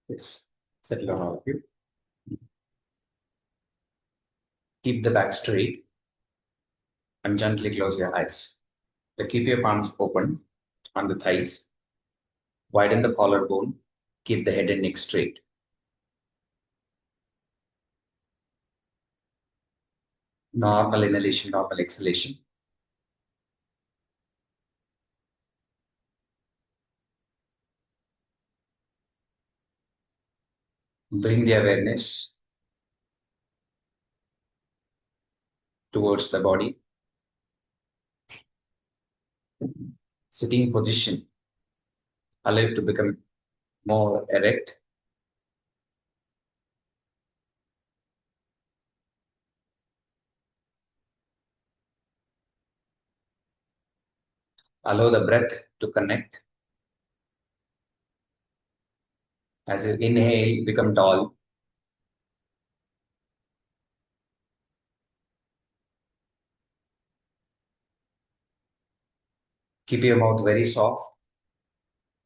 Yes. Settle down all of you. Keep the back straight and gently close your eyes. So keep your palms open on the thighs. Widen the collarbone. Keep the head and neck straight. Normal inhalation, normal exhalation. Bring the awareness towards the body. Sitting position. Allow it to become more erect. Allow the breath to connect. As you inhale, become tall. Keep your mouth very soft.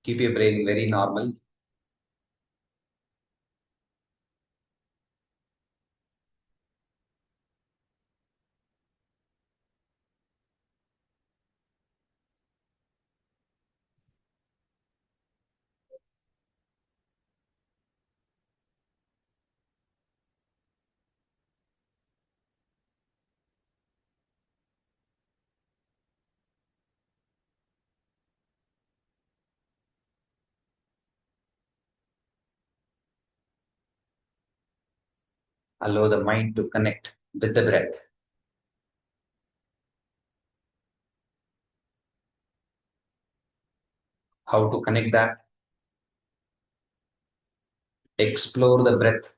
Keep your brain very normal. Allow the mind to connect with the breath. How to connect that? Explore the breath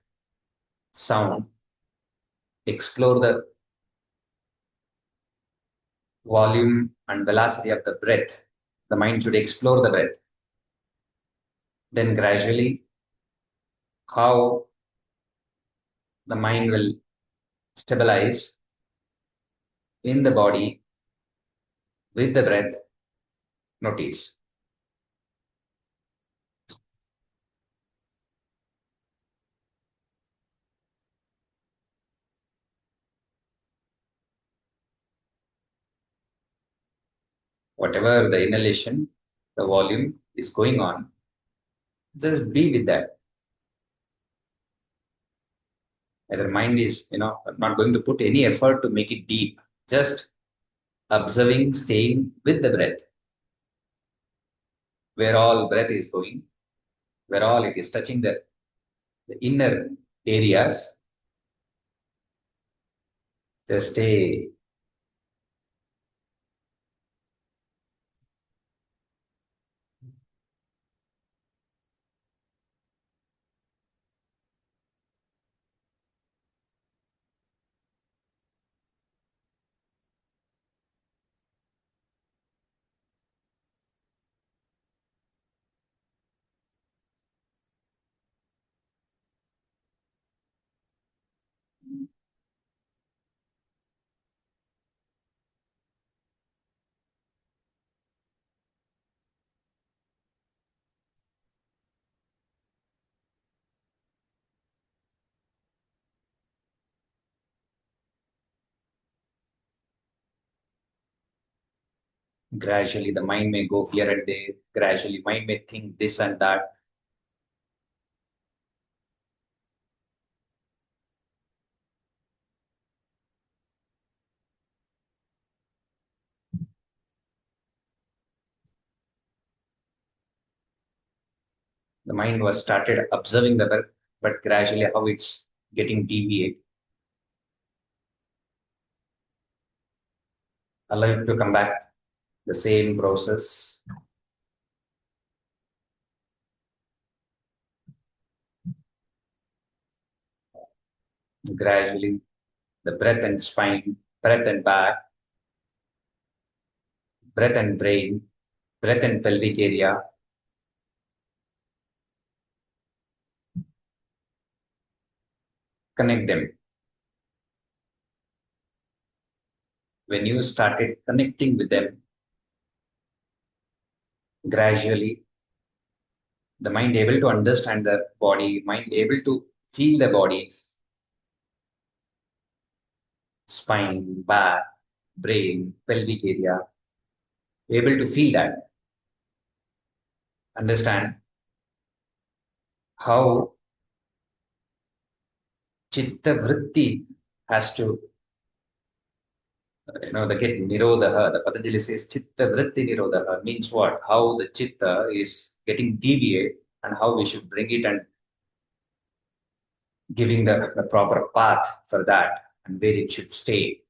sound. Explore the volume and velocity of the breath. The mind should explore the breath. Then gradually, how the mind will stabilize in the body with the breath. Notice. Whatever the inhalation, the volume is going on, just be with that. Either mind is, not going to put any effort to make it deep. Just observing, staying with the breath, where all breath is going, where all it is touching the inner areas. Just stay. Gradually, the mind may go here and there. Gradually, mind may think this and that. The mind was started observing the breath, but gradually how it's getting deviate. Allow it to come back. The same process. Gradually, the breath and spine, breath and back, breath and brain, breath and pelvic area. Connect them. When you started connecting with them, gradually The mind able to understand the body, mind able to feel the body, spine, back, brain, pelvic area, able to feel that, understand how chitta vritti has to, the get nirodha. The Patanjali says chitta vritti nirodha means what? How the chitta is getting deviate and how we should bring it and giving the proper path for that and where it should stay.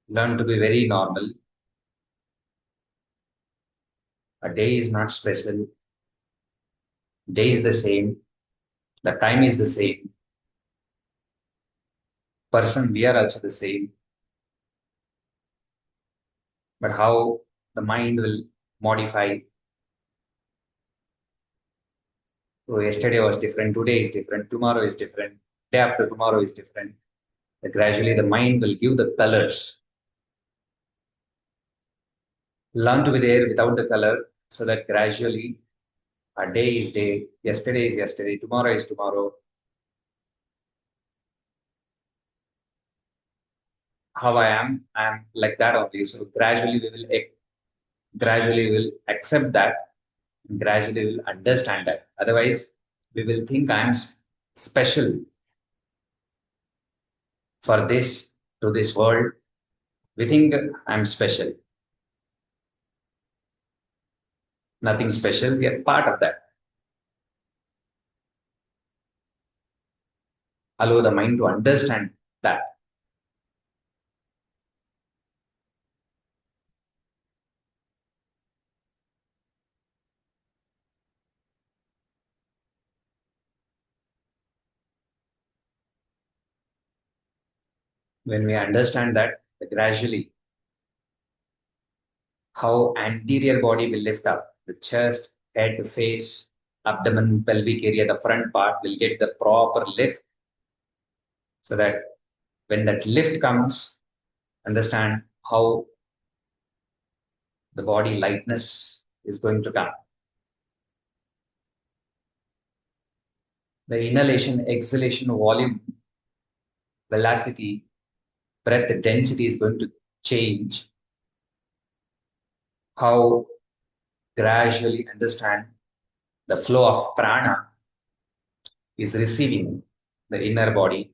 Learn to be very normal. A day is not special. Day is the same. The time is the same. Person, we are also the same. But how the mind will modify. So yesterday was different. Today is different. Tomorrow is different. Day after tomorrow is different. Gradually, the mind will give the colors. Learn to be there without the color so that gradually a day is day, yesterday is yesterday, tomorrow is tomorrow. How I am like that only. So gradually we will accept that, gradually we will understand that. Otherwise, we will think I am special for this to this world. We think I am special. Nothing special. We are part of that. Allow the mind to understand that. When we understand that, gradually how anterior body will lift up, the chest, head, face, abdomen, pelvic area, the front part will get the proper lift so that when that lift comes, understand how the body lightness is going to come. The inhalation, exhalation volume, velocity, breath density is going to change. How gradually understand the flow of prana is receiving the inner body,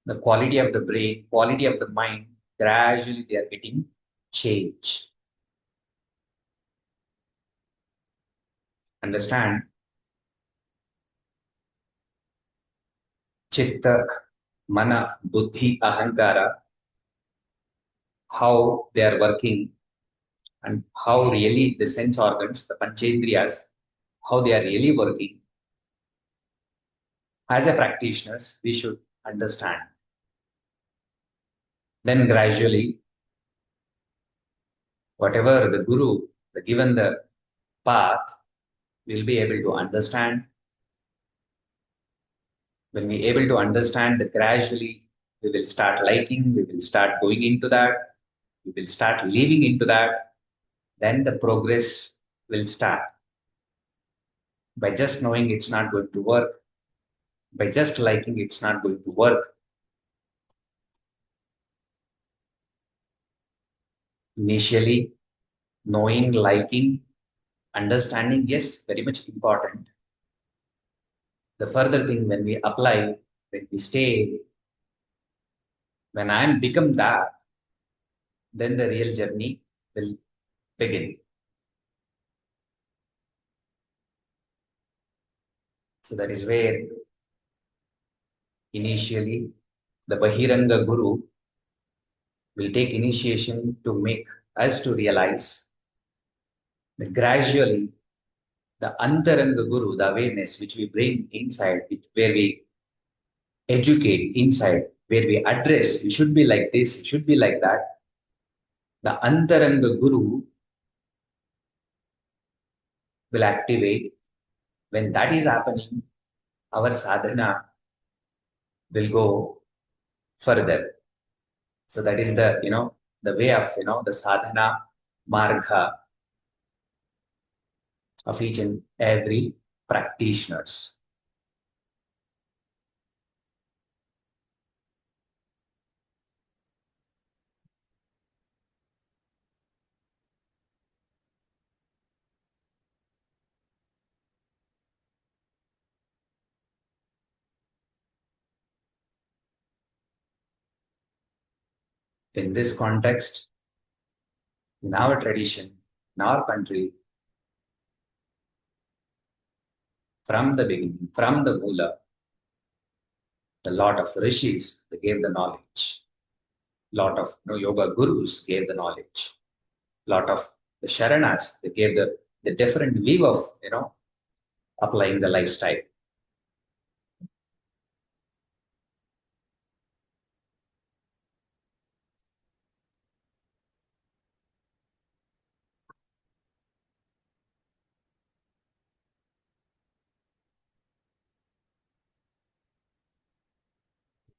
the quality of the brain, quality of the mind, gradually they are getting changed. Understand chitta, mana, buddhi, ahankara, how they are working and how really the sense organs, the panchendriyas, how they are really working. As a practitioners, we should understand. Then gradually, whatever the guru, the given the path, we'll be able to understand. When we able to understand that gradually, we will start liking, we will start going into that, we will start living into that, then the progress will start. By just knowing it's not going to work, by just liking it's not going to work. Initially, knowing, liking, understanding, yes, very much important. The further thing when we apply, when we stay, when I am become that, then the real journey will begin. So that is where initially the Bahiranga Guru will take initiation to make us to realize that gradually the Antaranga Guru, the awareness which we bring inside, where we educate inside, where we address, you should be like this, you should be like that. The Antaranga Guru will activate. When that is happening, our sadhana will go further. So that is the, the way of, the sadhana marga of each and every practitioners. In this context, in our tradition, in our country, from the beginning, from the Mula, a lot of rishis they gave the knowledge. Lot of yoga gurus gave the knowledge. Lot of the sharanas they gave the different view of applying the lifestyle.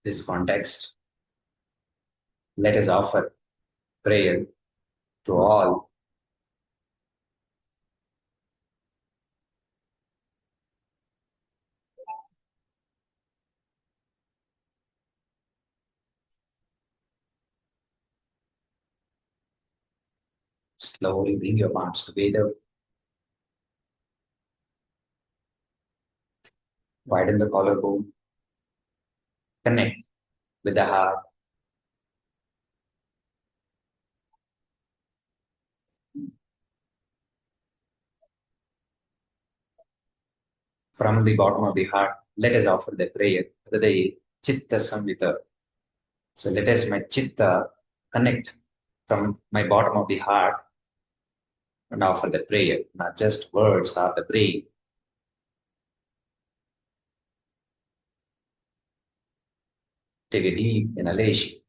This context, let us offer prayer to all. Slowly bring your palms together. Widen the collarbone. Connect with the heart. From the bottom of the heart, let us offer the prayer. Hridaye Chitta Samvita. So let us my Chitta connect from my bottom of the heart and offer the prayer, not just words or the brain. Take a deep inhalation.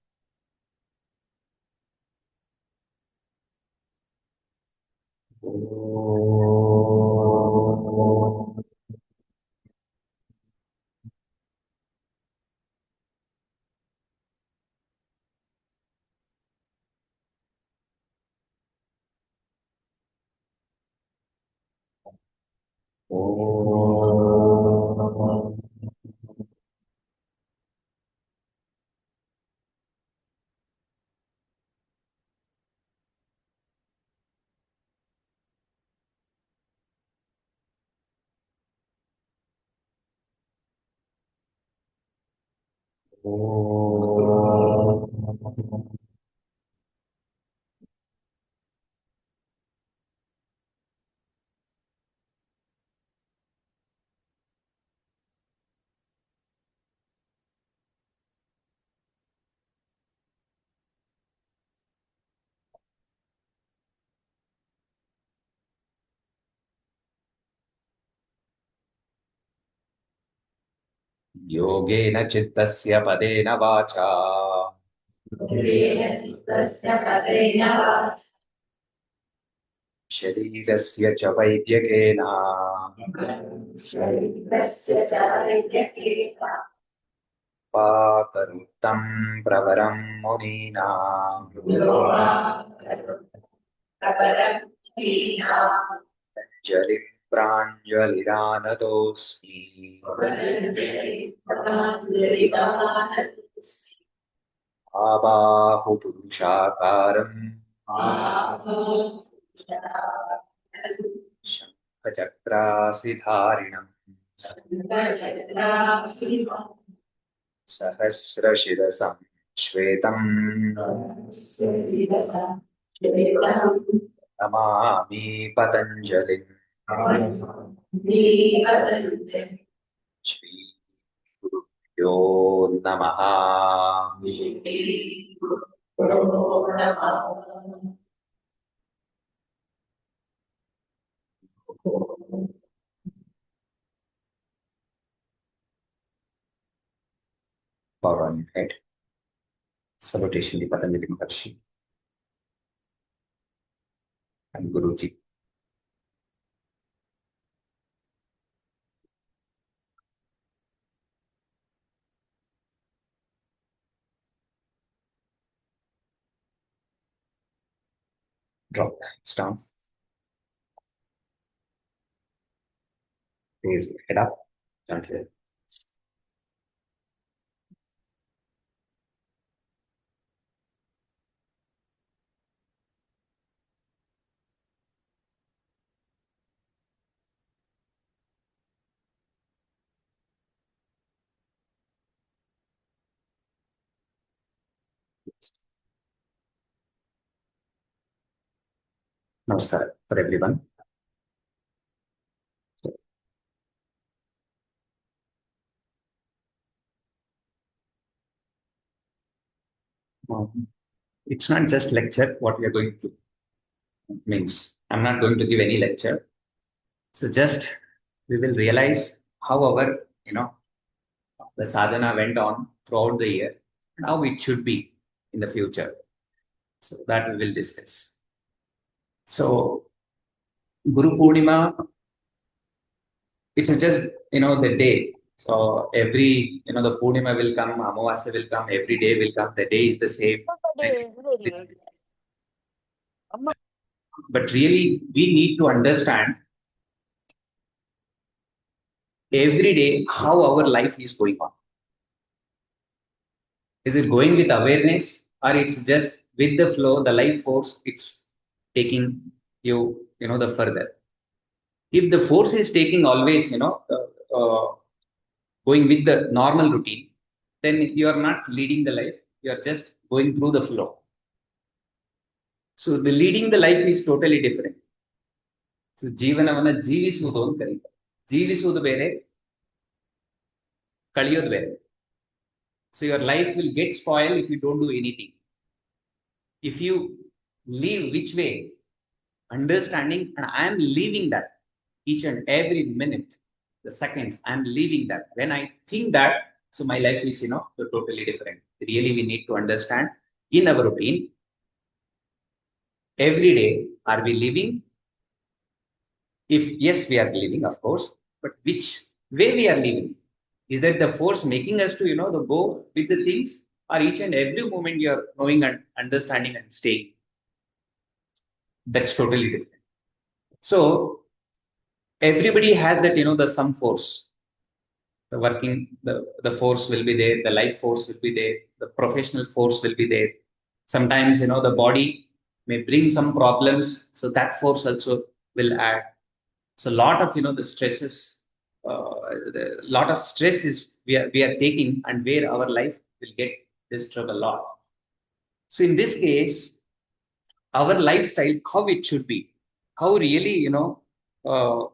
योगेन चित्तस्य पदेन वाचा शरीरस्य च वैद्यकेन पाकरुक्तं प्रवरं मुनीनाम् जलिं प्राञ्जलिरानतोऽस्मि आबाहुपुरुषाकारम् शङ्खचक्रासिधारिणम् सहस्रशिरसं श्वेतम् नमामि पतञ्जलिम् श्रीगुरुभ्यो नमः Power on your head. Salutation di Patanjali Maharshi and Guruji. Drop hands down. Raise your head up. Gently. Namaskar for everyone. It's not just lecture what we are going to means. I'm not going to give any lecture. So just we will realize how our the sadhana went on throughout the year and how it should be in the future. So that we will discuss. So Guru Purnima, it's just the day. So every the Purnima will come, Amavasya will come, every day will come. The day is the same. But really, we need to understand every day how our life is going on. Is it going with awareness or it's just with the flow, the life force, it's taking the further. If the force is taking always, going with the normal routine, then you are not leading the life. You are just going through the flow. So the leading the life is totally different. So ಜೀವನವನ್ನ ಜೀವಿಸುವುದು ಅಂತ ಕರೀತಾರೆ. ಜೀವಿಸುವುದು ಬೇರೆ, ಕಳಿಯೋದು ಬೇರೆ. So your life will get spoiled if you don't do anything. If you live which way, understanding, and I am living that each and every minute, the seconds, I am living that. When I think that, so my life is totally different. Really, we need to understand in our routine. Every day, are we living? If yes, we are living, of course, but which way we are living? Is that the force making us to, the go with the things, or each and every moment you are knowing and understanding and staying? That's totally different. So everybody has that, the some force. The working, the force will be there, the life force will be there, the professional force will be there. Sometimes, the body may bring some problems, so that force also will add. So a lot of the stresses, lot of stress is we are taking, and where our life will get disturbed a lot. So in this case, our lifestyle, how it should be, how really uh,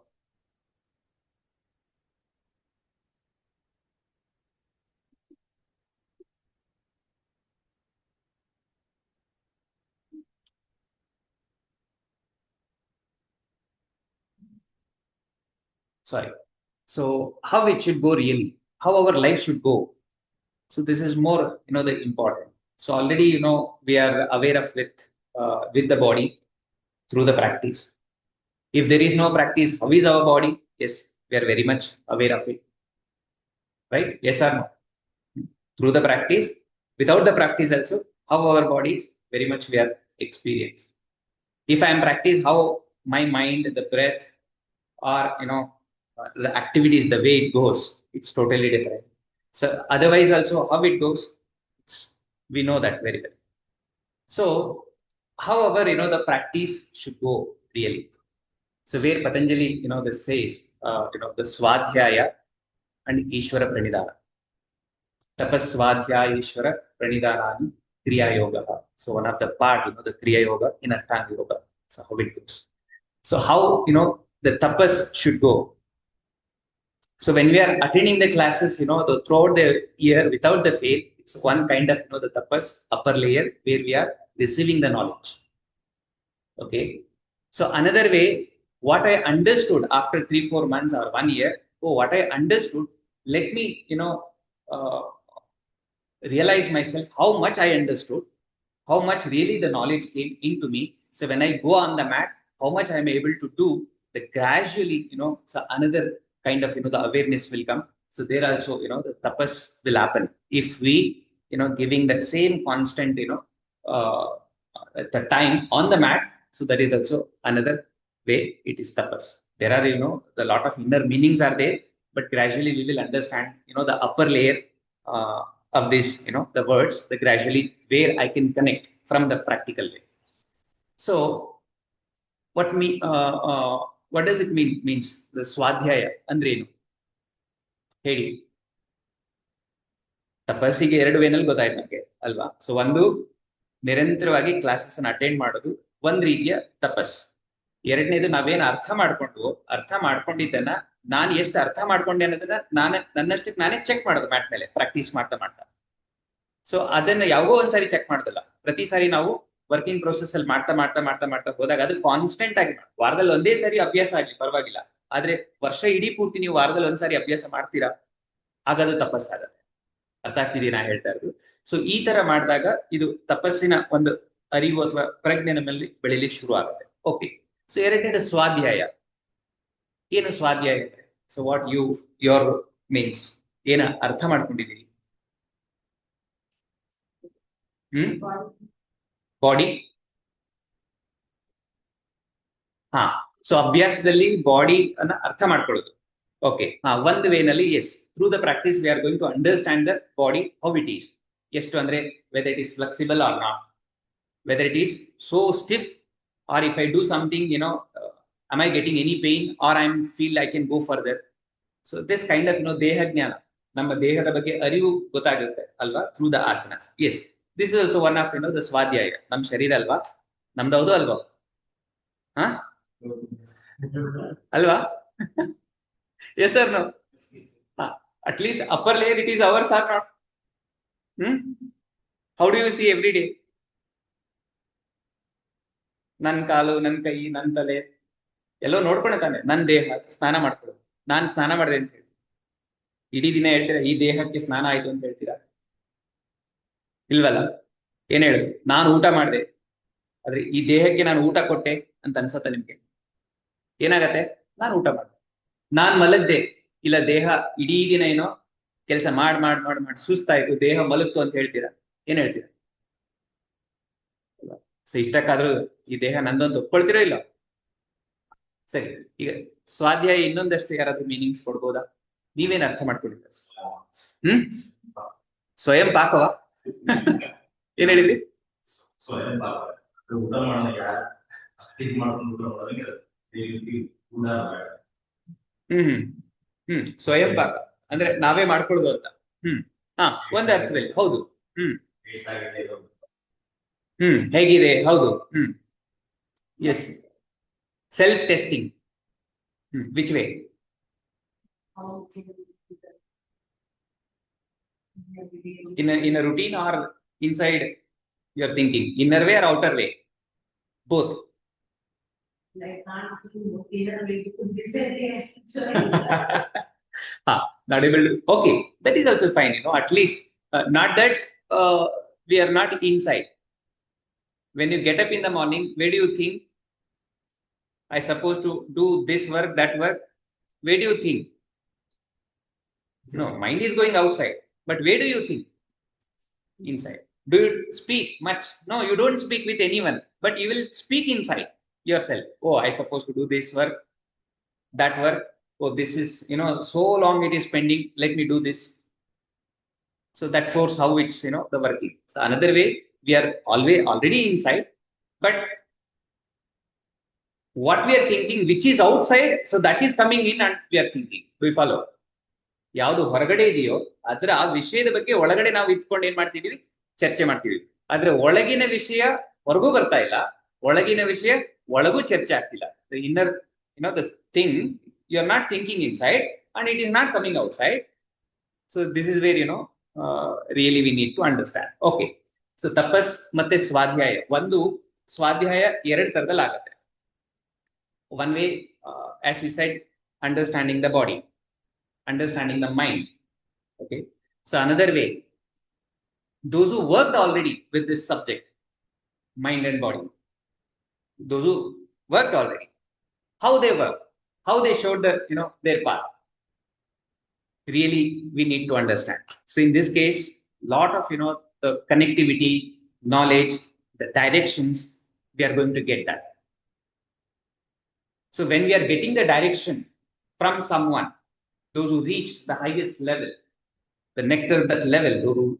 sorry. So how it should go really, how our life should go. So this is more the important. So already we are aware of with the body through the practice. If there is no practice, how is our body? Yes, we are very much aware of it, right? Yes or no? Through the practice, without the practice also, how our bodies very much we are experience. If I am practice, how my mind, the breath, or the activities, the way it goes, it's totally different. So otherwise also how it goes, we know that very well. So however the practice should go really. So where Patanjali this says the swadhyaya and ishvara pranidhana. Tapaswadhyaya ishvara pranidhanani kriya yoga. So one of the part the kriya yoga in Ashtanga yoga. So how it goes. So how the tapas should go. So when we are attending the classes, throughout the year without the fail, it's one kind of the tapas upper layer where we are receiving the knowledge. Okay. So another way, what I understood after 3-4 months or 1 year, what I understood, let me uh, realize myself how much I understood, how much really the knowledge came into me. So when I go on the mat, how much I am able to do, the gradually, so another kind of, the awareness will come. So there also, the tapas will happen. If we, giving that same constant, the time on the mat, So that is also another way it is tapas. There are, the lot of inner meanings are there, but gradually we will understand, the upper layer of this, the words, the gradually where I can connect from the practical way. So what does it mean? Means the swadhyaya ಅಂದ್ರೆ ಏನು ಹೇಳಿ. ತಪಸ್ಸಿಗೆ ಎರಡು ವೇನಲ್ಲಿ ಗೊತ್ತಾಯ್ತು ನನಗೆ ಅಲ್ವಾ. So ಒಂದು ನಿರಂತರವಾಗಿ ಕ್ಲಾಸಸ್ ಅನ್ನು ಅಟೆಂಡ್ ಮಾಡೋದು ಒಂದ್ ರೀತಿಯ ತಪಸ್. ಎರಡನೇದು ನಾವೇನು ಅರ್ಥ ಮಾಡ್ಕೊಂಡಿದ್ದನ್ನ ನಾನು ಎಷ್ಟು ಅರ್ಥ ಮಾಡ್ಕೊಂಡೆ ಅನ್ನೋದನ್ನ ನನ್ನಷ್ಟಕ್ಕೆ ನಾನೇ ಚೆಕ್ ಮಾಡೋದು ಮ್ಯಾಟ್ ಮೇಲೆ ಪ್ರಾಕ್ಟೀಸ್ ಮಾಡ್ತಾ ಮಾಡ್ತಾ. ಸೊ ಅದನ್ನ ಯಾವಾಗೋ ಒಂದ್ಸಾರಿ ಚೆಕ್ ಮಾಡೋದಲ್ಲ, ಪ್ರತಿ ಸಾರಿ ನಾವು ವರ್ಕಿಂಗ್ ಪ್ರೋಸೆಸ್ ಅಲ್ಲಿ ಮಾಡ್ತಾ ಹೋದಾಗ ಅದು ಕಾನ್ಸ್ಟೆಂಟ್ ಆಗಿ ವಾರದಲ್ಲಿ ಒಂದೇ ಸಾರಿ ಅಭ್ಯಾಸ ಆಗ್ಲಿ ಪರವಾಗಿಲ್ಲ, ಆದ್ರೆ ವರ್ಷ ಇಡೀ ಪೂರ್ತಿ ನೀವು ವಾರದಲ್ಲಿ ಒಂದ್ಸಾರಿ ಅಭ್ಯಾಸ ಮಾಡ್ತೀರಾ, ಆಗದು ತಪಸ್ಸಾಗತ್ತೆ. ಅರ್ಥ ಆಗ್ತಿದೀಯ ನಾ ಹೇಳ್ತಾ ಇರೋದು? ಸೊ ಈ ತರ ಮಾಡಿದಾಗ ಇದು ತಪಸ್ಸಿನ ಒಂದು ಅರಿವು ಅಥವಾ ಪ್ರಜ್ಞೆ ನಮ್ಮಲ್ಲಿ ಬೆಳಿಲಿಕ್ಕೆ ಶುರು ಆಗುತ್ತೆ. ಓಕೆ. ಸೊ ಎರಡನೇದು ಸ್ವಾಧ್ಯಾಯ. ಏನು ಸ್ವಾಧ್ಯಾಯ ಅಂದ್ರೆ? ಸೊ ವಾಟ್ ಯೋರ್ ಮೀನ್ಸ್, ಏನ ಅರ್ಥ ಮಾಡ್ಕೊಂಡಿದ್ದೀರಿ? ಬಾಡಿ. ಹಾ. ಸೊ ಅಭ್ಯಾಸದಲ್ಲಿ ಬಾಡಿ ಅನ್ನ ಅರ್ಥ ಮಾಡ್ಕೊಳ್ಳೋದು. ಓಕೆ. ಒಂದು ವೇನಲ್ಲಿ yes, through the practice we are going to understand the body how it is. ಎಷ್ಟು ಅಂದ್ರೆ whether it is flexible or not, whether it is so stiff, or if I do something, am I getting any pain, or I feel I can go further. So this kind of ದೇಹ ಜ್ಞಾನ, ನಮ್ಮ ದೇಹದ ಬಗ್ಗೆ ಅರಿವು ಗೊತ್ತಾಗುತ್ತೆ ಅಲ್ವಾ, through the asanas. Yes, this is also one of the svadhyaya. ನಮ್ಮ ಶರೀರ ಅಲ್ವಾ, ನಮ್ದೌದು ಅಲ್ವಾ? ಹಾ ಅಲ್ವಾ? Yes sir. No, at least upper layer it is ours or not? How do you see every day? ನನ್ ಕಾಲು, ನನ್ ಕೈ, ನನ್ ತಲೆ ಎಲ್ಲೋ ನೋಡ್ಕೊಂಡೆ ತಾನೆ ನನ್ ದೇಹ. ಸ್ನಾನ ಮಾಡ್ಕೊಳ್ಳೋದು, ನಾನ್ ಸ್ನಾನ ಮಾಡಿದೆ ಅಂತ ಹೇಳಿ ಇಡೀ ದಿನ ಹೇಳ್ತೀರಾ ಈ ದೇಹಕ್ಕೆ ಸ್ನಾನ ಆಯ್ತು ಅಂತ ಹೇಳ್ತೀರಾ? ಇಲ್ವಲ್ಲ. ಏನ್ ಹೇಳುದು? ನಾನು ಊಟ ಮಾಡಿದೆ, ಆದ್ರೆ ಈ ದೇಹಕ್ಕೆ ನಾನು ಊಟ ಕೊಟ್ಟೆ ಅಂತ ಅನ್ಸತ್ತ ನಿಮ್ಗೆ? ಏನಾಗತ್ತೆ? ನಾನು ಊಟ ಮಾಡಿದೆ. ನಾನ್ ಮಲಗ್ದೆ, ಇಲ್ಲ ದೇಹ ಇಡೀ ದಿನ ಏನೋ ಕೆಲಸ ಮಾಡಿ ಸುಸ್ತಾಯ್ತು, ದೇಹ ಮಲಗ್ತು ಅಂತ ಹೇಳ್ತೀರಾ? ಏನ್ ಹೇಳ್ತೀರಾ? ಸೊ ಇಷ್ಟಕ್ಕಾದ್ರೂ ಈ ದೇಹ ನಂದೊಂದು ಒಪ್ಕೊಳ್ತಿರೋ ಇಲ್ಲ? ಸರಿ. ಈಗ ಸ್ವಾಧ್ಯಾಯ ಇನ್ನೊಂದಷ್ಟು ಯಾರಾದ್ರೂ ಮೀನಿಂಗ್ಸ್ ಕೊಡ್ಬೋದಾ? ನೀವೇನ್ ಅರ್ಥ ಮಾಡ್ಕೊಂಡಿದ್ದೀರ? ಸ್ವಯಂ ಪಾಕವ? ಏನ್ ಹೇಳಿದ್ರಿ? ಸ್ವಯಂ ಪಾಕ ಅಂದ್ರೆ ನಾವೇ ಮಾಡ್ಕೊಳ್ಬೋದು ಅಂತ. ಒಂದ್ ಅರ್ಥದಲ್ಲಿ ಹೌದು. ಹೇಗಿದೆ? ಹೌದು. Yes, self testing. Which way? in a routine or inside your thinking? Inner way or outer way? Both. Not able to. Okay, that is also fine. At least not that we are not inside. When you get up in the morning, where do you think I supposed to do this work, that work? Where do you think? No, mind is going outside, but where do you think? Inside. Do you speak much? No, you don't speak with anyone, but you will speak inside yourself. Oh, I supposed to do this work, that work. Oh, this is, so long it is pending, let me do this. So that force how it's, the working. So another way, we are already inside, but what we are thinking, which is outside, so that is coming in and we are thinking. Do you follow? ಯಾವುದು ಹೊರಗಡೆ ಇದೆಯೋ ಅದರ ಆ ವಿಷಯದ ಬಗ್ಗೆ ಒಳಗಡೆ ನಾವು ಇಟ್ಕೊಂಡು ಏನ್ ಮಾಡ್ತಿದೀವಿ? ಚರ್ಚೆ ಮಾಡ್ತೀವಿ. ಆದ್ರೆ ಒಳಗಿನ ವಿಷಯ ಹೊರಗೂ ಬರ್ತಾ ಇಲ್ಲ, ಒಳಗಿನ ವಿಷಯ ಒಳಗೂ ಚರ್ಚೆ ಆಗ್ತಿಲ್ಲ. The inner, the thing, you are not thinking inside and it is not coming outside. So this is where, really we need to understand. Okay. So tapas ಮತ್ತೆ ಸ್ವಾಧ್ಯಾಯ. ಒಂದು ಸ್ವಾಧ್ಯಾಯ ಎರಡು ತರದಲ್ಲಿ ಆಗುತ್ತೆ. One way, as we said, understanding the body, understanding the mind. Okay. So another way, those who worked already with this subject, mind and body, those who worked already, how they work, how they showed their path, really we need to understand. So in this case, lot of the connectivity, knowledge, the directions, we are going to get that. So when we are getting the direction from someone, those who reach the highest level, the nectar that level,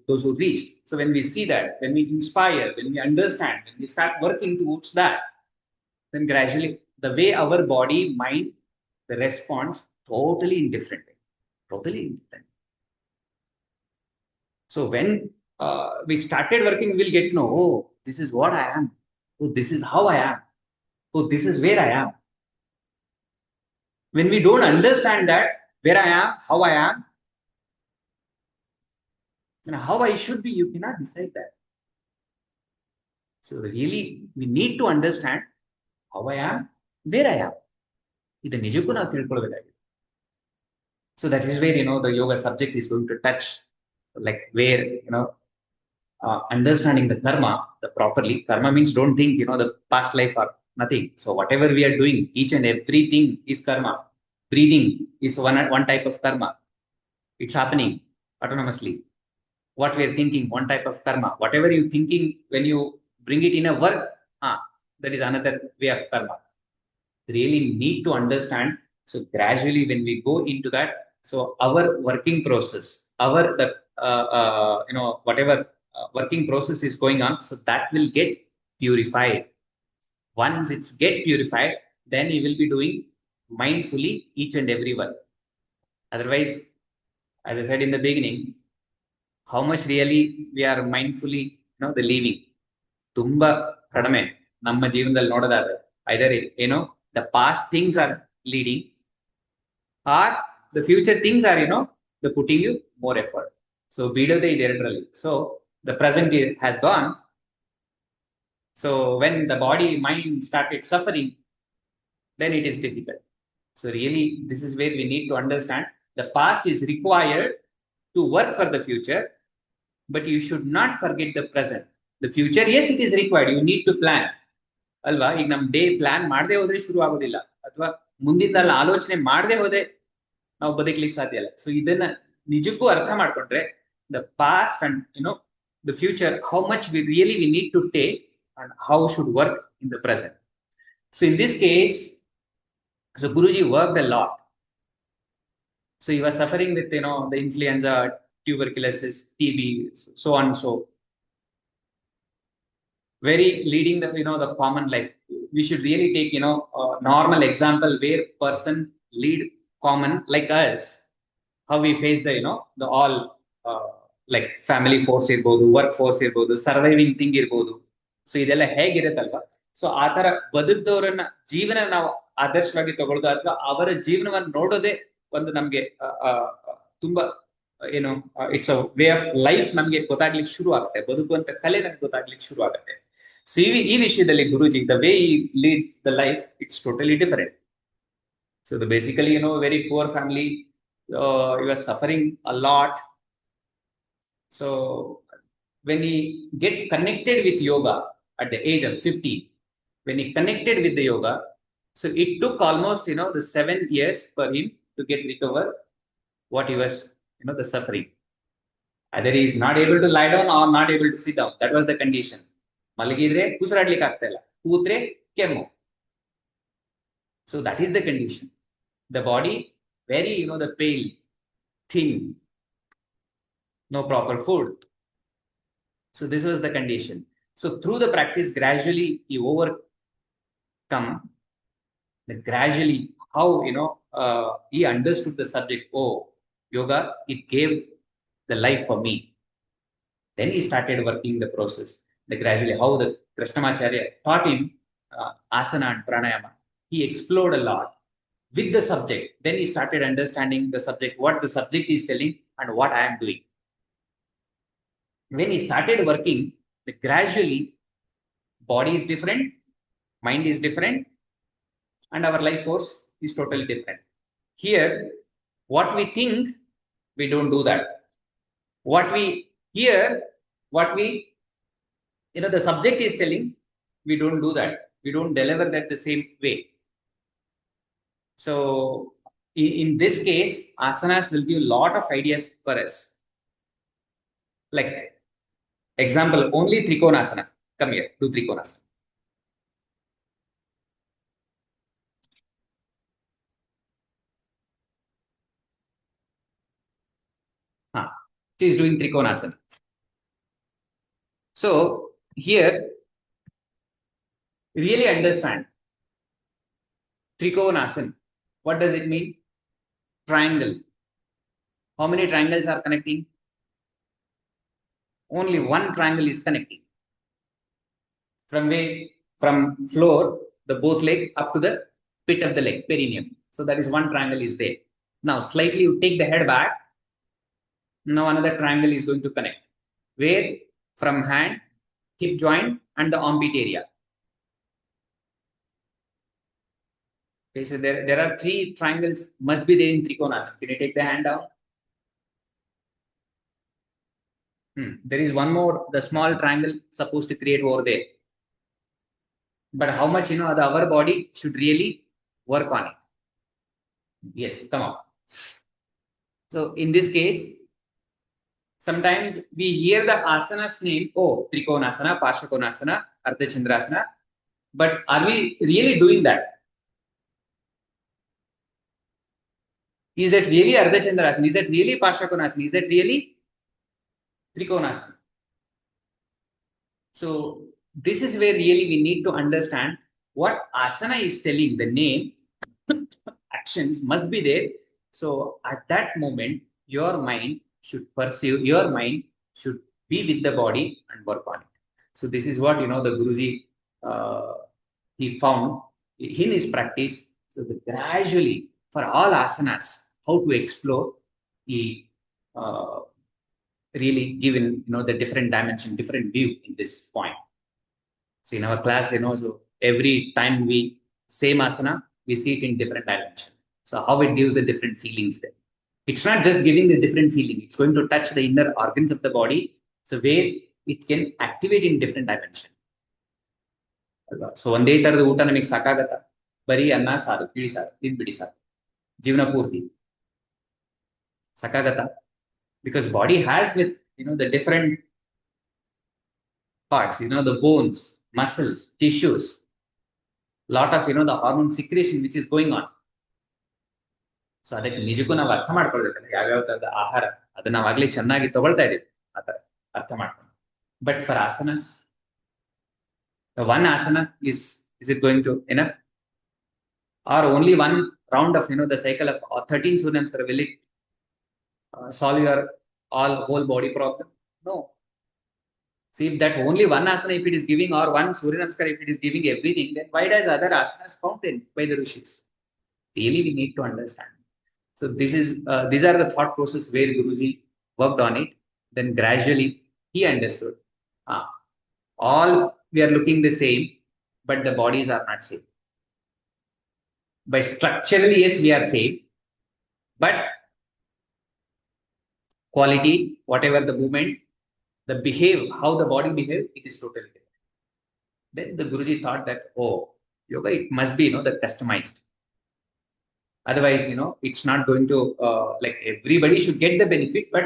those who reach. So when we see that, when we inspire, when we understand, when we start working towards that, then gradually the way our body, mind, the response totally indifferent, totally indifferent. So when we started working, we'll get to know, oh, this is what I am. Oh, this is how I am. Oh, this is where I am. When we don't understand that, where I am, how I am, and how I should be, you cannot decide that. So really, we need to understand how I am, where I am. ಇದು ನಿಜಕ್ಕೂ ನಾವು ತಿಳ್ಕೊಳ್ಬೇಕಾಗಿದೆ. So that is where the yoga subject is going to touch, like where understanding the karma the properly. Karma means don't think the past life or nothing. So whatever we are doing, each and everything is karma. Breathing is one type of karma. It's happening autonomously. What we are thinking, one type of karma. Whatever you thinking, when you bring it in a work, that is another way of karma. Really need to understand. So gradually when we go into that, so our working process, our the whatever working process is going on, so that will get purified. Once it's get purified, then you will be doing mindfully each and every one. Otherwise, as I said in the beginning, how much really we are mindfully the living ತುಂಬಾ ಕಡಿಮೆ ನಮ್ಮ ಜೀವನದಲ್ಲಿ ನೋಡೋದಾದ್ರೆ. ಐದರ್ the past things are leading, or the future things are the putting you more effort. So ಬಿಡೋದೇ ಇದೆರಡರಲ್ಲಿ. So the present has gone. So when the body mind started suffering, then it is difficult. So really, this is where we need to understand the past is required to work for the future, but you should not forget the present. The future, yes, it is required. You need to plan. ಅಲ್ವಾ? ಈಗ ನಮ್ day plan ಮಾಡದೆ ಹೋದ್ರೆ ಶುರು ಆಗೋದಿಲ್ಲ, ಅಥವಾ ಮುಂದಿನ ಆಲೋಚನೆ ಮಾಡದೆ ಹೋದ್ರೆ ನಾವು ಬದುಕಲಿಕ್ಕೆ ಸಾಧ್ಯ ಇಲ್ಲ. ಸೊ ಇದನ್ನ ನಿಜಕ್ಕೂ ಅರ್ಥ ಮಾಡ್ಕೊಂಡ್ರೆ, the past and the future, how much we need to take and how should work in the present. So in this case, so Guruji worked a lot. So he was suffering with the influenza, tuberculosis, TB, so on and so. Very leading the the common life. We should really take a normal example where person lead common like us, how we face the the all like family force irbodu, work force irbodu, surviving thing irbodu. So ಇದೆಲ್ಲ ಹೇಗಿರುತ್ತಲ್ವಾ. So ಆ ತರ ಬದುಕಿದವರನ್ನ ಜೀವನ ನಾವು ಆದರ್ಶವಾಗಿ ತಗೊಳ್ಳೋದು, ಅಥವಾ ಅವರ ಜೀವನವನ್ನು ನೋಡೋದೇ ಒಂದು ನಮ್ಗೆ ತುಂಬಾ it's a way of life ನಮ್ಗೆ ಗೊತ್ತಾಗ್ಲಿಕ್ಕೆ ಶುರು ಆಗುತ್ತೆ. ಬದುಕುವಂತ ಕಲೆ ನಮ್ಗೆ ಗೊತ್ತಾಗ್ಲಿಕ್ಕೆ ಶುರು ಆಗುತ್ತೆ. ಸೊ ಈ ವಿಷಯದಲ್ಲಿ ಗುರುಜಿ, the way he lead the life, it's totally different. So the basically very poor family, he was suffering a lot. So when he get connected with yoga at the age of 50, when he connected with the yoga, so it took almost the 7 years for him to get recover what he was the suffering. Either he is not able to lie down or not able to sit down. That was the condition. ಮಲಗಿದ್ರೆ ಉಸಿರಾಡ್ಲಿಕ್ಕೆ ಆಗ್ತಾ ಇಲ್ಲ, ಕೂತ್ರೆ ಕೆಮ್ಮು. So that is the condition. The body very the pale, thin, no proper food. So this was the condition. So through the practice, gradually he overcome. Gradually, how he understood the subject. Oh, yoga, it gave the life for me. Then he started working the process. Gradually, how the Krishnamacharya taught him asana and pranayama. He explored a lot with the subject. Then he started understanding the subject, what the subject is telling and what I am doing. When he started working, gradually, body is different, mind is different, and our life force is totally different. Here, what we think, we don't do that. What we hear, what we the subject is telling, we don't do that. We don't deliver that the same way. So in this case, asanas will give a lot of ideas for us. Like example, only Trikonasana. Come here, do Trikonasana. She is doing Trikonasana. So here, really understand Trikonasana. What does it mean? Triangle. How many triangles are connecting? Only one triangle is connecting. From floor, the both leg up to the pit of the leg, perineum. So that is one triangle is there. Now slightly you take the head back. Now another triangle is going to connect. Where? From hand, hip joint and the armpit area. Okay, so there are three triangles must be there in Trikonasana. Can you take the hand down? There is one more, the small triangle supposed to create over there. But how much, our body should really work on it. Yes, come on. So in this case, sometimes we hear the asanas name, oh, Trikonasana, Pashakonasana, Ardhachandrasana. But are we really doing that? Is that really Ardhachandrasana? Is that really Pashakonasana? Is that really Trikonasana? So this is where really we need to understand what asana is telling, the name, actions must be there. So at that moment, your mind should perceive, your mind should be with the body and work on it. So this is what, the Guruji, he found in his practice. So gradually, for all asanas, how to explore, he really given, the different dimension, different view in this point. So in our class, so every time we same asana, we see it in different dimension. So how it gives the different feelings there. It's not just giving the different feeling. It's going to touch the inner organs of the body. So where it can activate in different dimension. So ಒಂದೇ ತರದ ಊಟ ನಮಗೆ ಸಾಕಾಗತ್ತಾ? ಬರೀ ಅನ್ನ ಸಾರು, ತಿಳಿ ಸಾರು, ತಿಂದ್ಬಿಡಿ ಸಾರು. ಜೀವನ ಪೂರ್ತಿ ಸಾಕಾಗತ್ತಾ? Because body has with, the different parts, the bones, muscles, tissues, lot of, the hormone secretion which is going on. So ಅದಕ್ಕೆ ನಿಜಕ್ಕೂ ನಾವು ಅರ್ಥ ಮಾಡ್ಕೊಳ್ಬೇಕಂದ್ರೆ ಯಾವ್ಯಾವ ತರದ ಆಹಾರ ಅದನ್ನ ನಾವಾಗ್ಲೇ ಚೆನ್ನಾಗಿ ತಗೊಳ್ತಾ ಇದೀವಿ ಆತರ ಅರ್ಥ ಮಾಡ್ಕೊಂಡು. But for asanas, the one asana is it going to enough, or only one round of the cycle of 13 Surya Namaskar will it solve your whole body problem? No. See, if that only one asana if it is giving, or one Surya Namaskar if it is giving everything, then why does other asanas found by the rishis? Really we need to understand. So these are the thought process where Guruji worked on it. Then gradually he understood. All we are looking the same, but the bodies are not same. By structurally, yes, we are same, but quality, whatever the movement, the how the body behave, it is totally different. Then the Guruji thought that, oh, yoga, it must be, the customized. Otherwise, it's not going to, like everybody should get the benefit, but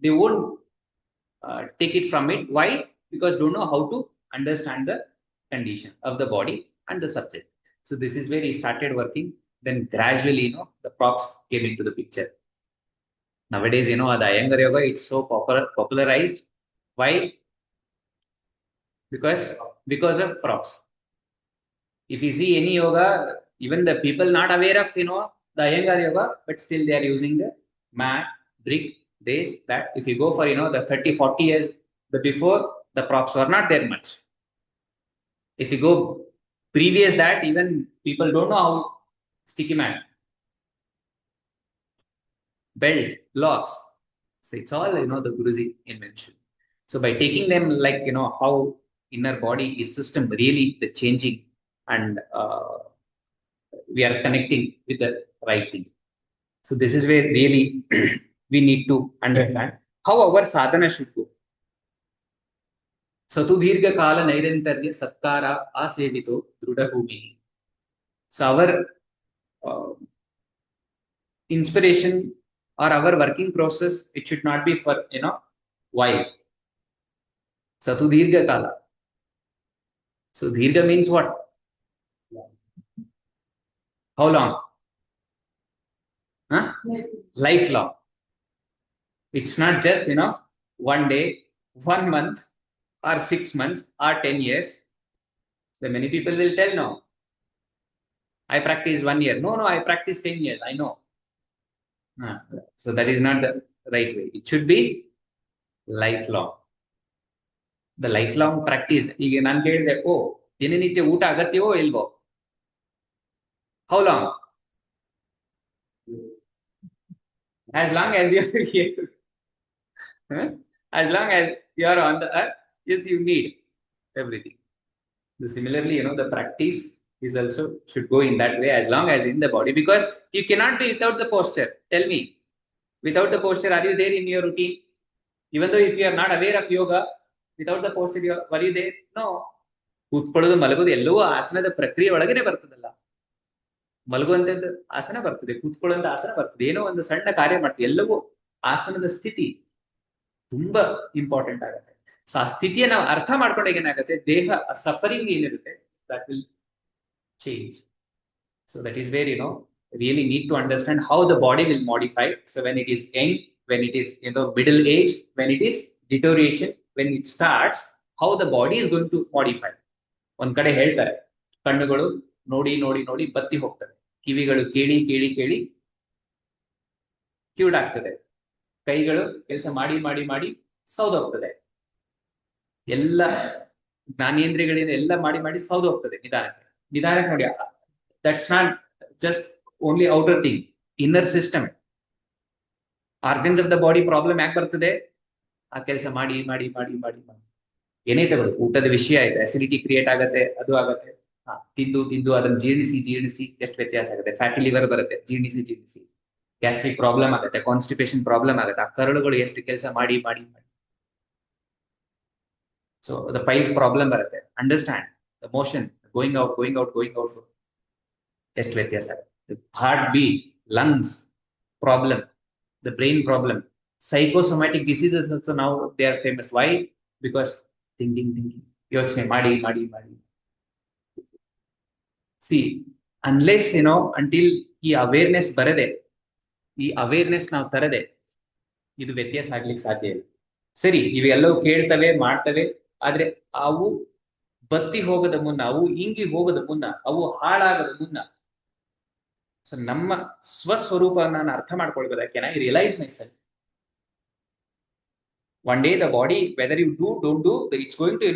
they won't take it from it. Why? Because don't know how to understand the condition of the body and the subject. So this is where he started working. Then gradually, the props came into the picture. Nowadays, the Iyengar yoga, it's so popularized. Why? Because of props. If you see any yoga, even the people not aware of, the Iyengar yoga, but still they are using the mat, brick, this, that. If you go for, the 30, 40 years before, the props were not there much. If you go previous that, even people don't know how sticky mat, belt, locks. So it's all, the Guruji invention. So by taking them like, how inner body is system really the changing, and we are connecting with the right thing. So this is where really we need to understand how our sadhana should go. Satudhirga kala nairantarya satkara asevito drudabhumi. So our inspiration or our working process, it should not be for, while. Satudhirga kala. So dhirga means what? How long? Huh? Lifelong. It's not just, 1 day, 1 month, or 6 months, or 10 years. The many people will tell, no, I practice 1 year. No, no, I practice 10 years. I know. So that is not the right way. It should be lifelong. The lifelong practice. ಈಗ ನಾನು ಕೇಳಿದೆ, ದಿನನಿತ್ಯ ಊಟ ಅಗತ್ಯವೋ ಇಲ್ವೋ? How long? As long as you're here. As long as you're on the earth, yes, you need everything. So similarly, the practice is also should go in that way, as long as in the body, because you cannot be without the posture. Tell me, without the posture, are you there in your routine? Even though if you are not aware of yoga, without the posture, were you there? No. ಕೂತ್ಕೊಳ್ಳೋದು ಮಲಗೋದು ಎಲ್ಲವೂ ಆಸನದ ಪ್ರಕ್ರಿಯೆ ಒಳಗನೆ ಬರ್ತದಲ್ಲ. ಮಲಗುವಂತದ್ದು ಆಸನ ಬರ್ತದೆ, ಕೂತ್ಕೊಳ್ಳುವಂತ ಆಸನ ಬರ್ತದೆ, ಏನೋ ಒಂದು ಸಣ್ಣ ಕಾರ್ಯ ಮಾಡ್ತೀವಿ, ಎಲ್ಲವೂ ಆಸನದ ಸ್ಥಿತಿ ತುಂಬಾ ಇಂಪಾರ್ಟೆಂಟ್ ಆಗುತ್ತೆ. ಸೊ ಆ ಸ್ಥಿತಿಯ ನಾವು ಅರ್ಥ ಮಾಡ್ಕೊಂಡಾಗ ಏನಾಗುತ್ತೆ, ದೇಹ ಸಫರಿಂಗ್ ಏನಿರುತ್ತೆ that will change. So that is where, really need to understand how the body will modify. So when it is young, when it is, middle age, when it is deterioration, when it starts, how the body is going to modify. ಒಂದ್ ಕಡೆ ಹೇಳ್ತಾರೆ, ಕಣ್ಣುಗಳು ನೋಡಿ ನೋಡಿ ನೋಡಿ ಬತ್ತಿ ಹೋಗ್ತವೆ, ಕಿವಿಗಳು ಕೇಳಿ ಕೇಳಿ ಕೇಳಿ ಕಿವುಡಾಗ್ತದೆ, ಕೈಗಳು ಕೆಲಸ ಮಾಡಿ ಮಾಡಿ ಮಾಡಿ ಸೌದೋಗ್ತದೆ, ಎಲ್ಲ ಜ್ಞಾನೇಂದ್ರಿಯಗಳಿಂದ ಎಲ್ಲ ಮಾಡಿ ಮಾಡಿ ಸೌದೋಗ್ತದೆ ನಿಧಾನಕ್ಕೆ ನಿಧಾನಕ್ಕೆ. ನೋಡಿ, that's not just only outer thing, inner system, organs of the body problem ಯಾಕೆ ಬರ್ತದೆ? ಆ ಕೆಲಸ ಮಾಡಿ ಮಾಡಿ ಮಾಡಿ ಮಾಡಿ ಮಾಡಿ ಏನೇ ತಗೊಳ್ಳಿ, ಊಟದ ವಿಷಯ ಆಯ್ತು, ಅಸಿಡಿಟಿ ಕ್ರಿಯೇಟ್ ಆಗತ್ತೆ, ಅದು ಆಗತ್ತೆ. ತಿಂದು ತಿಂದು ಅದನ್ನ ಜೀರ್ಣಿಸಿ ಜೀರ್ಣಿಸಿ ಎಷ್ಟು ವ್ಯತ್ಯಾಸ ಆಗುತ್ತೆ. ಫ್ಯಾಟಿ ಲಿವರ್ ಬರುತ್ತೆ, ಜೀರ್ಣಿಸಿ ಜೀರ್ಣಿಸಿ. ಗ್ಯಾಸ್ಟ್ರಿಕ್ ಪ್ರಾಬ್ಲಮ್ ಆಗುತ್ತೆ, ಕಾನ್ಸ್ಟಿಪೇಷನ್ ಪ್ರಾಬ್ಲಮ್ ಆಗುತ್ತೆ. ಆ ಕರಳುಗಳು ಎಷ್ಟು ಕೆಲಸ ಮಾಡಿ ಮಾಡಿ ಮಾಡಿ. ಸೊ ದ ಪೈಲ್ಸ್ ಪ್ರಾಬ್ಲಮ್ ಬರುತ್ತೆ. Understand the motion going out going out going out, ಎಷ್ಟು ವ್ಯತ್ಯಾಸ ಆಗುತ್ತೆ. Heart beat, lungs problem, the brain problem, psychosomatic diseases also now they are famous. Why? Because thinking ಯೋಚನೆ ಮಾಡಿ ಮಾಡಿ ಮಾಡಿ. See, unless, until ಈ awareness ಬರದೆ, ಈ ಅವೇರ್ನೆಸ್ ನಾವು ತರದೆ, ಇದು ವ್ಯತ್ಯಾಸ ಆಗ್ಲಿಕ್ಕೆ ಸಾಧ್ಯ ಇಲ್ಲ. ಸರಿ, ಇವೆಲ್ಲವೂ ಕೇಳ್ತವೆ ಮಾಡ್ತವೆ, ಆದ್ರೆ ಅವು ಬತ್ತಿ ಹೋಗದ ಮುನ್ನ, ಅವು ಇಂಗಿ ಹೋಗದ ಮುನ್ನ, ಅವು ಹಾಳಾಗದ ಮುನ್ನ, ಸೊ ನಮ್ಮ ಸ್ವಸ್ವರೂಪ ನಾನು ಅರ್ಥ ಮಾಡ್ಕೊಳ್ಬೋದಕ್ಕೆ, can I realise myself? One day the body, whether you do don't do, it's going to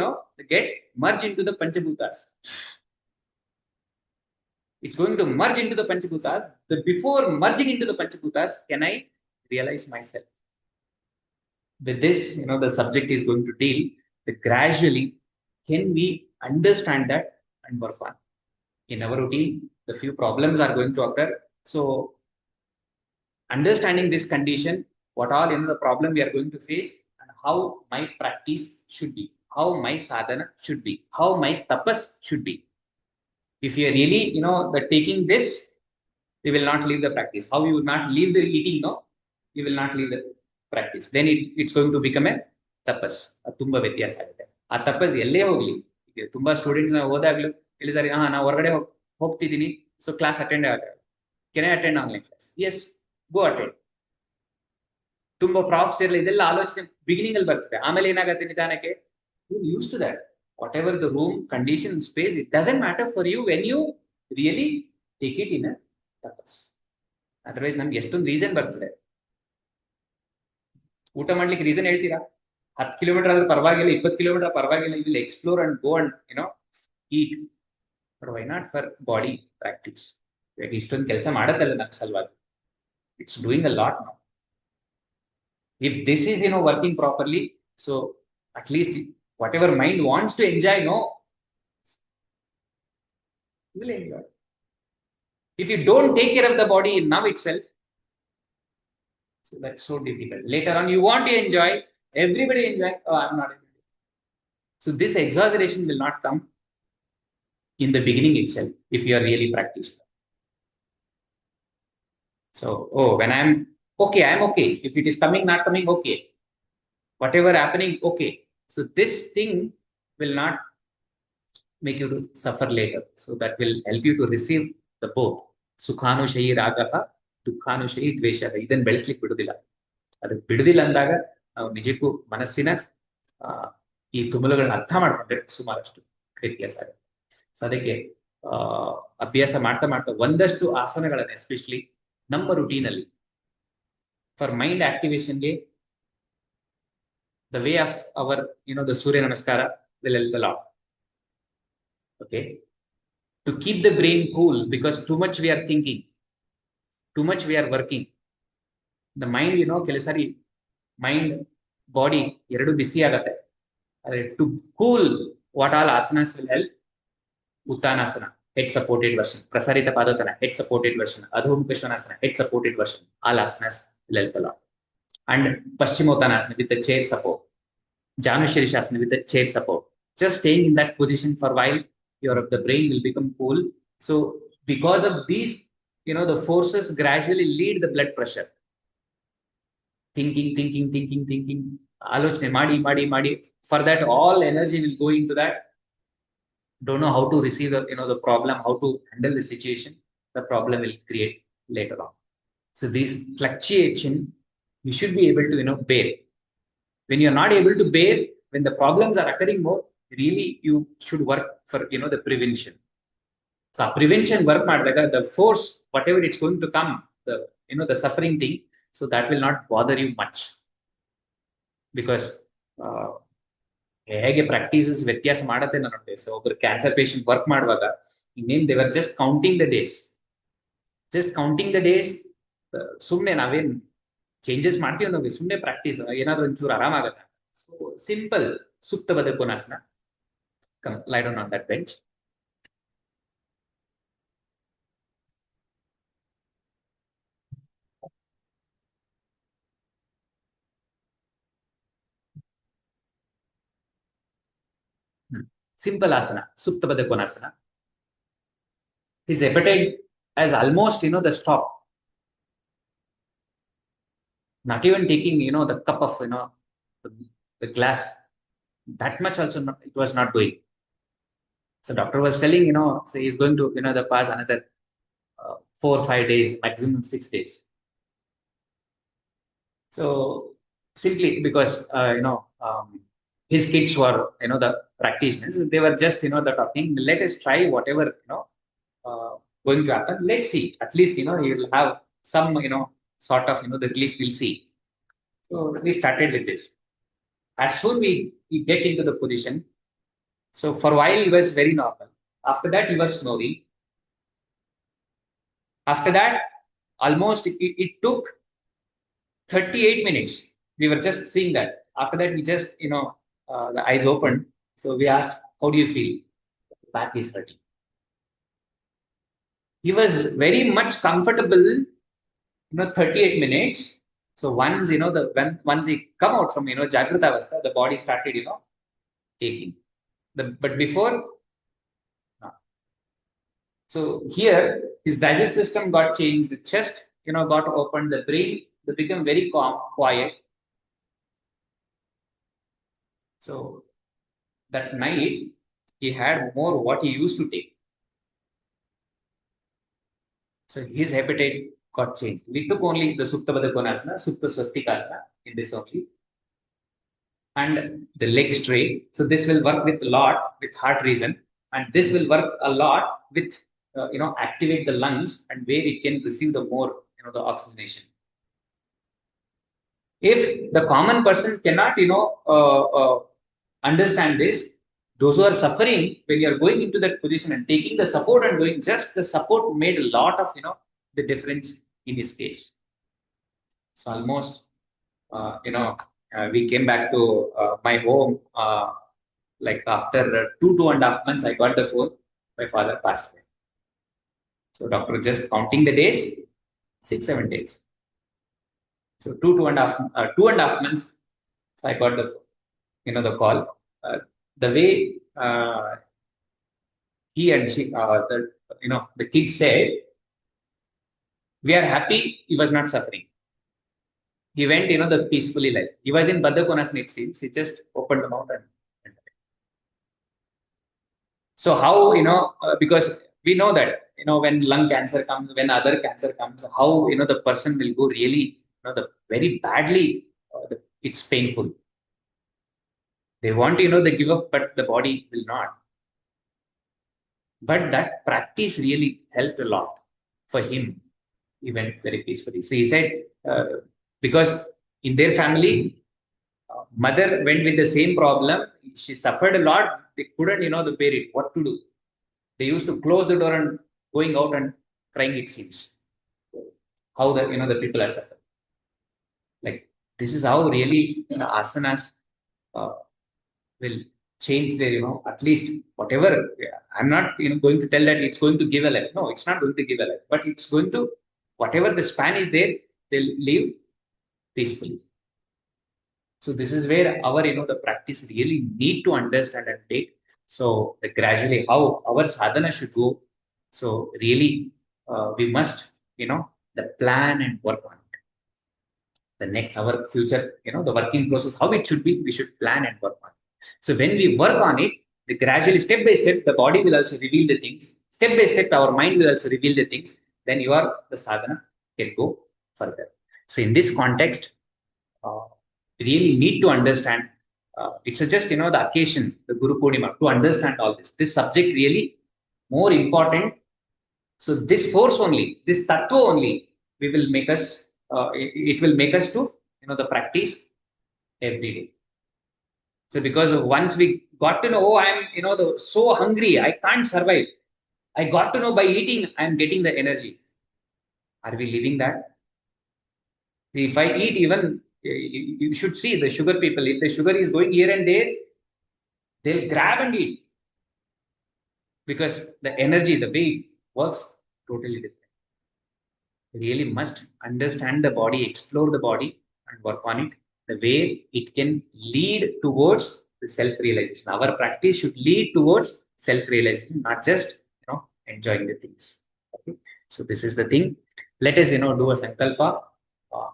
get merge into the Panchabhutas. It's going to merge into the Panchabhutas. But before merging into the Panchabhutas, can I realize myself? With this, the subject is going to deal that gradually can we understand that and work on. In our routine, the few problems are going to occur. So understanding this condition, what all the problem we are going to face, and how my practice should be, how my sadhana should be, how my tapas should be. If you are really, taking this, you will not leave the practice. How you will not leave the eating, you will not leave the practice. Then it's going to become a tapas. ತುಂಬಾ ವ್ಯತ್ಯಾಸ ಆಗುತ್ತೆ. ಆ ತಪಸ್ ಎಲ್ಲೇ ಹೋಗ್ಲಿ, ಈಗ ತುಂಬಾ student ನಾವು ಹೋದಾಗ್ಲೂ ಹೇಳಿದಾರೆ, ನಾವು ಹೊರಗಡೆ ಹೋಗ್ತಿದ್ದೀನಿ, ಸೊ ಕ್ಲಾಸ್ ಅಟೆಂಡ್ ಆಗಲ್ಲ. Can I attend online class? Yes, go attend. ತುಂಬಾ ಪ್ರಾಪ್ಸ್ ಇರಲ್ಲ, ಇದೆಲ್ಲ ಆಲೋಚನೆ ಬಿಗಿನಿಂಗ್ ಅಲ್ಲಿ ಬರ್ತದೆ. ಆಮೇಲೆ ಏನಾಗುತ್ತೆ, ನಿಧಾನಕ್ಕೆ use to that. Whatever the room, condition, space, it doesn't matter for you when you really take it in a tapas. Otherwise ನಮ್ಗೆ ಎಷ್ಟೊಂದು ರೀಸನ್ ಬರ್ತದೆ. ಊಟ ಮಾಡ್ಲಿಕ್ಕೆ ರೀಸನ್ ಹೇಳ್ತೀರಾ? 10 ಕಿಲೋಮೀಟರ್ ಆದ್ರೂ ಪರವಾಗಿಲ್ಲ, 20 ಕಿಲೋಮೀಟರ್ ಪರವಾಗಿಲ್ಲ, you will explore and go and eat. But why not for body practice? ಇಷ್ಟೊಂದು ಕೆಲಸ ಮಾಡತ್ತಲ್ಲ ನಮ್ಮ ಸಲುವಾಗಿ. It's doing a lot now. If this is working properly, so at least whatever mind wants to enjoy, you will enjoy. If you don't take care of the body now itself, so that's so difficult. Later on, you want to enjoy, everybody enjoy. Oh, I'm not able to. So this exaggeration will not come in the beginning itself if you are really practiced. So, when I'm okay, I'm okay. If it is coming, not coming, okay. Whatever happening, okay. So this thing will not make you to suffer later. So that will help you to receive the both. Sukhanushayi ragaha, dukhanushayi dveshaha. Idan ಬೆಳೆಸಲಿಕ್ಕೆ ಬಿಡುದಿಲ್ಲ. ಅದಕ್ಕೆ ಬಿಡುದಿಲ್ಲ ಅಂದಾಗ ನಾವು ನಿಜಕ್ಕೂ ಮನಸ್ಸಿನ ಈ ತುಮುಲುಗಳನ್ನ ಅರ್ಥ ಮಾಡ್ಕೊಂಡ್ರೆ ಸುಮಾರಷ್ಟು ವ್ಯತ್ಯಾಸ ಆಗುತ್ತೆ. ಸೊ ಅದಕ್ಕೆ ಅಭ್ಯಾಸ ಮಾಡ್ತಾ ಮಾಡ್ತಾ ಒಂದಷ್ಟು ಆಸನಗಳನ್ನ ಎಸ್ಪೆಷಲಿ ನಮ್ಮ ರುಟೀನಲ್ಲಿ ಫಾರ್ ಮೈಂಡ್ ಆಕ್ಟಿವೇಶನ್ಗೆ the way of our the Surya Namaskara will help a lot. Okay, to keep the brain cool, because too much we are thinking, too much we are working, the mind ಕೆಲಸರಿ mind body ಎರಡು ಬಿಸಿ ಆಗುತ್ತೆ. To cool, what all asanas will help? Uttanasana, head supported version, Prasarita Padotana, head supported version, Adho Mukha Svanasana, head supported version, all asanas will help a lot. And Paschimottanasana with the chair support, Janushirishasana with the chair support. Just staying in that position for a while, the brain will become cool. So because of these, the forces gradually lead the blood pressure. Thinking. Alochne madi. For that, all energy will go into that. Don't know how to receive the problem, how to handle the situation. The problem will create later on. So these fluctuation, you should be able to bear. When you're not able to bear, when the problems are occurring more, really you should work for the prevention. So prevention work madadaga, the force, whatever it's going to come, the the suffering thing, so that will not bother you much. Because ಹೇಗೆ practices ವ್ಯತ್ಯಾಸ ಮಾಡುತ್ತೆ ನಾನು. So ಒಬ್ಬರು cancer patient work ಮಾಡುವಾಗ ಇನ್ನೇನು they were just counting the days. ಸುಮ್ಮನೆ ನಾವೇನ್ changes ಮಾಡ್ತೀವಿ ಅನ್ನೋದು ಸುಮ್ಮನೆ ಪ್ರಾಕ್ಟೀಸ್, ಏನಾದ್ರು ಒಂಚೂರು ಆರಾಮಾಗತ್ತೆ. So simple Supta Baddhakonasana. Lie down on that bench. Simple asana, Supta Konasana. His appetite has almost, the stop. Not even taking, the cup of, the glass. That much also it was not going. So doctor was telling, so he's going to, the pass another 4 or 5 days, maximum 6 days. So simply because, his kids were, the practitioners, they were just, the talking, let us try whatever, going to happen. Let's see. At least, he will have some, sort of, the relief we'll see. So we started with this. As soon we get into the position, so for a while he was very normal. After that, he was snoring. After that, almost it took 38 minutes. We were just seeing that. After that, we just, the eyes opened. So we asked, how do you feel? The back is hurting. He was very much comfortable, 38 minutes. So once, once he come out from, Jagrata Avastha, the body started, taking. But before, no. So here, his digestive system got changed. The chest, got opened. The brain, they became very calm, quiet. So that night, he had more what he used to take. So his appetite got changed. We took only the Supta Konasana, Supta Swastikasana in this only. And the leg straight. So this will work with a lot with heart reason. And this will work a lot with, activate the lungs and where it can receive the more, the oxygenation. If the common person cannot, understand this, those who are suffering, when you are going into that position and taking the support and doing just the support made a lot of, the difference in his case. So almost, we came back to my home, like after 2.5 months, I got the phone, my father passed away. So doctor just counting the days, 6-7 days. So 2.5 months, so I got the, the call. The way he and she, the kid said, we are happy he was not suffering. He went, the peacefully life. He was in Baddha Konasana, it seems. He just opened the mouth and so how, because we know that, when lung cancer comes, when other cancer comes, how, the person will go really the very badly, it's painful. They want to, they give up, but the body will not. But that practice really helped a lot for him. He went very peacefully. So he said, because in their family, mother went with the same problem. She suffered a lot. They couldn't, the bear it. What to do? They used to close the door and going out and crying. It seems how the people are suffering. Like this is how really asanas uh, will change their, at least whatever. Yeah, I'm not, going to tell that it's going to give a life. No, it's not going to give a life, but it's going to, whatever the span is there, they'll live peacefully. So this is where our, the practice really need to understand and take. So gradually how our sadhana should go. So really, we must, the plan and work on it. The next, our future, the working process, how it should be, we should plan and work on it. So when we work on it, the gradually, step by step, the body will also reveal the things. Step by step, our mind will also reveal the things. Then the sadhana can go further. So in this context, uh, really need to understand. It's just the occasion, the Guru Purnima, to understand all this. This subject really more important. So this force only, this tattva only, we will make us. It will make us to the practice every day. So because once we got to know, oh, I'm so hungry, I can't survive. I got to know by eating, I'm getting the energy. Are we living that? If I eat, even you should see the sugar people. If the sugar is going here and there, they'll grab and eat because the energy, the way it works, totally different. Really must understand the body, explore the body, and work on it. The way it can lead towards the self-realization. Our practice should lead towards self-realization, not just enjoying the things. Okay? So this is the thing. Let us do a sankalpa,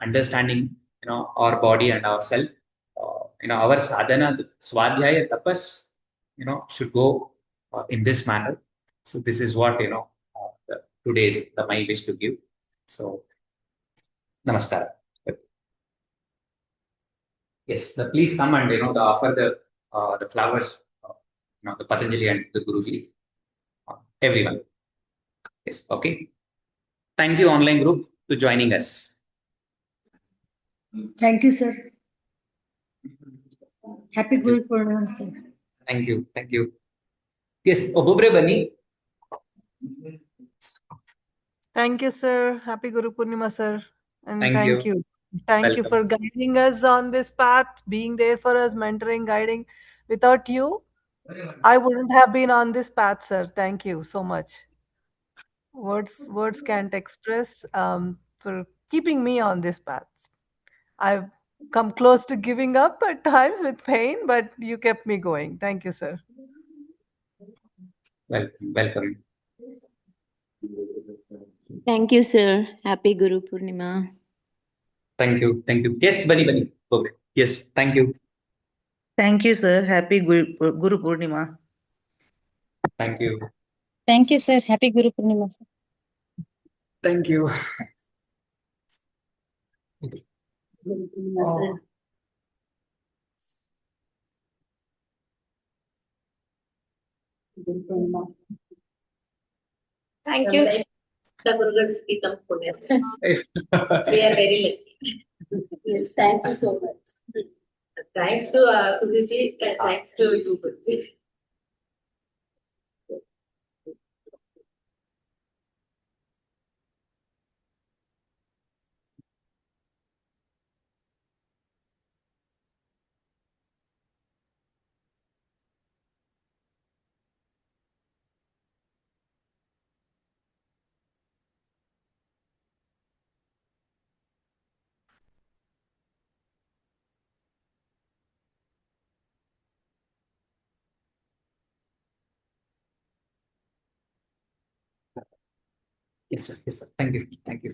understanding our body and ourself. Our sadhana, the swadhyaya, tapas, should go in this manner. So this is what today's the my wish to give. So namaskar. Yes, please come and offer the flowers, the Patanjali and the Guruji, everyone. Yes, okay. Thank you, online group, to joining us. Thank you, sir. Happy Guru Purnima, sir. Thank you, thank you. Yes, Obubre Bani. Thank you, sir. Happy Guru Purnima, sir. And Thank thank you. you. Thank you for Welcome. guiding us on this path, being there for us, mentoring, guiding. Without you, I wouldn't have been on this path, sir. Thank you so much. Words can't express for keeping me on this path. I've come close to giving up at times with pain, but you kept me going. Thank you, sir. Welcome. Welcome. Thank you, sir. Happy Guru Purnima. Thank you. Thank you. Yes, Bani Bani. Okay. Yes, thank you. Thank you, sir. Happy Guru Purnima. Thank you. Thank you, sir. Happy Guru Purnima, sir. Thank you. Guru Purnima, sir. Guru Purnima. Thank you. The Guru's Geetam Punya. We are very lucky. Yes, thank you so much. Thanks to Guruji and thanks to you, Guruji. Yes, sir. Yes, sir. Thank you. Thank you.